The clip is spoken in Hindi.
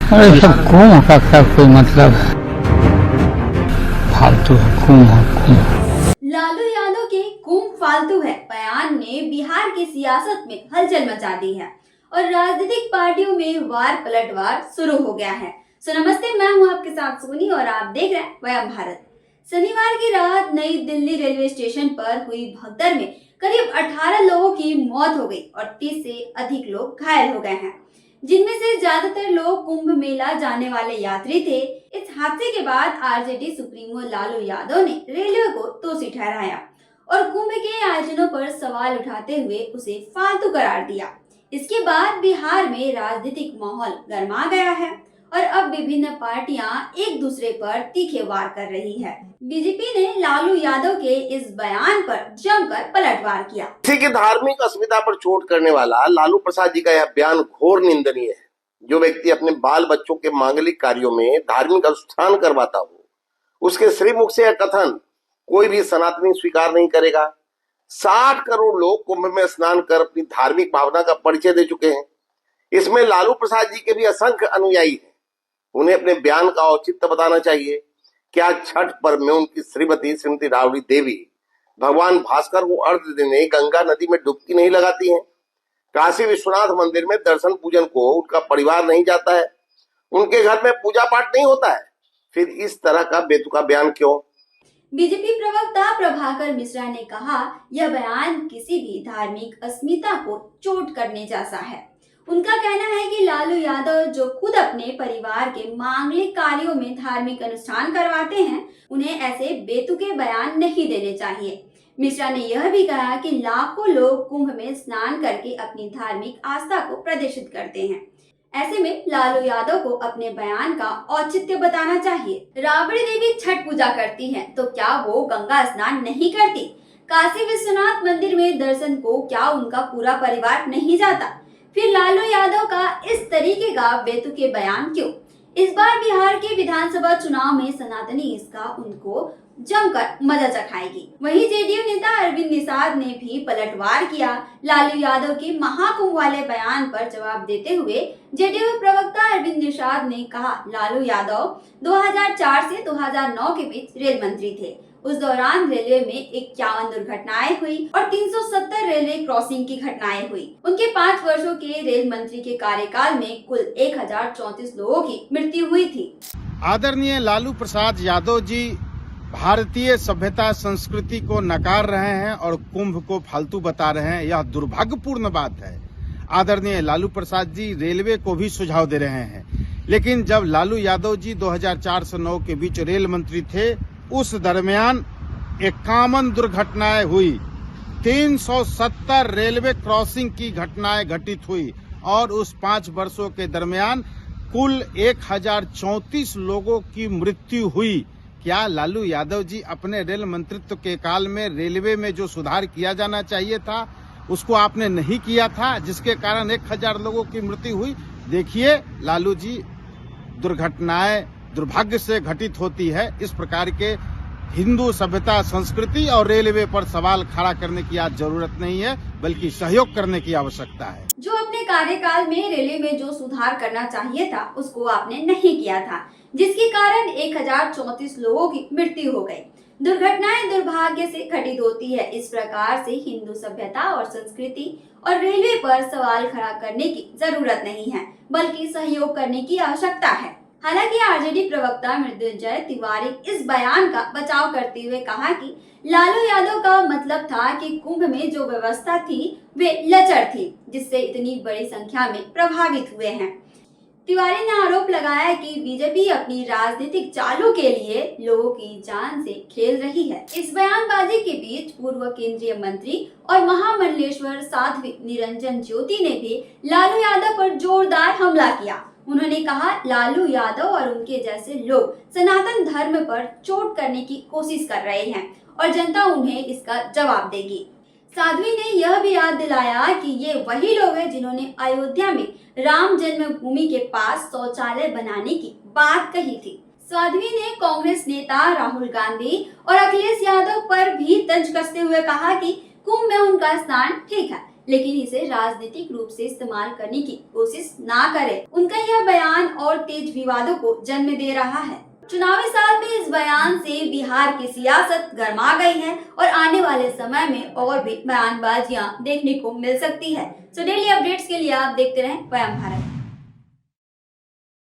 अरे सब कुंभ का क्या कोई मतलब है, फालतू है कुंभ। लालू यादव के कुंभ फालतू है बयान ने बिहार की सियासत में हलचल मचा दी है और राजनीतिक पार्टियों में वार पलटवार शुरू हो गया है। सो नमस्ते, मैं हूं आपके साथ सोनी और आप देख रहे हैं वयम भारत। शनिवार की रात नई दिल्ली रेलवे स्टेशन पर हुई भगदड़ में करीब 18 लोगों की मौत हो गई और 30 से अधिक लोग घायल हो गए हैं, जिनमें से ज्यादातर लोग कुंभ मेला जाने वाले यात्री थे। इस हादसे के बाद आरजेडी सुप्रीमो लालू यादव ने रेलवे को दोषी ठहराया और कुंभ के आयोजनों पर सवाल उठाते हुए उसे फालतू करार दिया। इसके बाद बिहार में राजनीतिक माहौल गर्मा गया है और अब विभिन्न पार्टियां एक दूसरे पर तीखे वार कर रही है। बीजेपी ने लालू यादव के इस बयान पर जमकर पलटवार किया। किसी की धार्मिक अस्मिता पर चोट करने वाला लालू प्रसाद जी का यह बयान घोर निंदनीय है। जो व्यक्ति अपने बाल बच्चों के मांगलिक कार्यों में धार्मिक अनुष्ठान करवाता हो, उसके श्रीमुख से यह कथन कोई भी सनातनी स्वीकार नहीं करेगा। 60 करोड़ लोग कुंभ में स्नान कर अपनी धार्मिक भावना का परिचय दे चुके हैं। इसमें लालू प्रसाद जी के भी असंख्य अनुयायी हैं। उन्हें अपने बयान का औचित्य बताना चाहिए। क्या छठ पर्व में उनकी श्रीमती राबड़ी देवी भगवान भास्कर को अर्घ्य देने गंगा नदी में डुबकी नहीं लगाती हैं? काशी विश्वनाथ मंदिर में दर्शन पूजन को उनका परिवार नहीं जाता है? उनके घर में पूजा पाठ नहीं होता है? फिर इस तरह का बेतुका बयान क्यों? बीजेपी प्रवक्ता प्रभाकर मिश्रा ने कहा, यह बयान किसी भी धार्मिक अस्मिता को चोट करने जैसा है। उनका कहना है कि लालू यादव जो खुद अपने परिवार के मांगलिक कार्यों में धार्मिक अनुष्ठान करवाते हैं, उन्हें ऐसे बेतुके बयान नहीं देने चाहिए। मिश्रा ने यह भी कहा कि लाखों लोग कुंभ में स्नान करके अपनी धार्मिक आस्था को प्रदर्शित करते हैं। ऐसे में लालू यादव को अपने बयान का औचित्य बताना चाहिए। राबड़ी देवी छठ पूजा करती हैं, तो क्या वो गंगा स्नान नहीं करती? काशी विश्वनाथ मंदिर में दर्शन को क्या उनका पूरा परिवार नहीं जाता? फिर लालू यादव का इस तरीके का बेतुके बयान क्यों? इस बार बिहार के विधानसभा चुनाव में सनातनी इसका उनको जमकर मजा चखाएगी। वहीं जेडीयू नेता अरविंद निषाद ने भी पलटवार किया। लालू यादव के महाकुंभ वाले बयान पर जवाब देते हुए जेडीयू प्रवक्ता अरविंद निषाद ने कहा, लालू यादव 2004 से 2009 के बीच रेल मंत्री थे। उस दौरान रेलवे में 51 दुर्घटनाएं हुई और 370 रेलवे क्रॉसिंग की घटनाएं हुई। उनके 5 वर्षों के रेल मंत्री के कार्यकाल में कुल 1034 लोगों की मृत्यु हुई थी। आदरणीय लालू प्रसाद यादव जी भारतीय सभ्यता संस्कृति को नकार रहे हैं और कुंभ को फालतू बता रहे हैं। यह दुर्भाग्यपूर्ण बात है। आदरणीय लालू प्रसाद जी रेलवे को भी सुझाव दे रहे हैं, लेकिन जब लालू यादव जी 2004 से 9 के बीच रेल मंत्री थे, उस दरमियान 51 दुर्घटनाएं हुई, 370 रेलवे क्रॉसिंग की घटनाएं घटित हुई और उस 5 वर्षों के दरमियान कुल 1034 लोगों की मृत्यु हुई। क्या लालू यादव जी अपने रेल मंत्रित्व के काल में रेलवे में जो सुधार किया जाना चाहिए था उसको आपने नहीं किया था, जिसके कारण 1000 लोगों की मृत्यु हुई? देखिए लालू जी, दुर्घटनाएं दुर्भाग्य से घटित होती है। इस प्रकार के हिंदू सभ्यता संस्कृति और रेलवे पर सवाल खड़ा करने की आज जरूरत नहीं है, बल्कि सहयोग करने की आवश्यकता है। जो अपने कार्यकाल में रेलवे में जो सुधार करना चाहिए था उसको आपने नहीं किया था, जिसके कारण 1034 लोगों की मृत्यु हो गई। दुर्घटनाएं दुर्भाग्य से घटित होती है। इस प्रकार से हिंदू सभ्यता और संस्कृति और रेलवे पर सवाल खड़ा करने की जरूरत नहीं है, बल्कि सहयोग करने की आवश्यकता है। हालांकि आरजेडी प्रवक्ता मृत्युंजय तिवारी इस बयान का बचाव करते हुए कहा कि लालू यादव का मतलब था कि कुंभ में जो व्यवस्था थी वे लचर थी, जिससे इतनी बड़ी संख्या में प्रभावित हुए हैं। तिवारी ने आरोप लगाया कि बीजेपी अपनी राजनीतिक चालों के लिए लोगों की जान से खेल रही है। इस बयानबाजी के बीच पूर्व केंद्रीय मंत्री और महामंडलेश्वर साध्वी निरंजन ज्योति ने भी लालू यादव पर जोरदार हमला किया। उन्होंने कहा, लालू यादव और उनके जैसे लोग सनातन धर्म पर चोट करने की कोशिश कर रहे हैं और जनता उन्हें इसका जवाब देगी। साध्वी ने यह भी याद दिलाया कि ये वही लोग हैं जिन्होंने अयोध्या में राम जन्मभूमि के पास शौचालय बनाने की बात कही थी। साध्वी ने कांग्रेस नेता राहुल गांधी और अखिलेश यादव पर भी तंज कसते हुए कहा कि कुंभ में उनका स्नान ठीक है, लेकिन इसे राजनीतिक रूप से इस्तेमाल करने की कोशिश ना करे। उनका यह बयान और तेज विवादों को जन्म दे रहा है। चुनावी साल में इस बयान से बिहार की सियासत गर्मा गई है और आने वाले समय में और भी बयानबाजियां देखने को मिल सकती है। सो डेली अपडेट्स के लिए आप देखते रहें वयम भारत।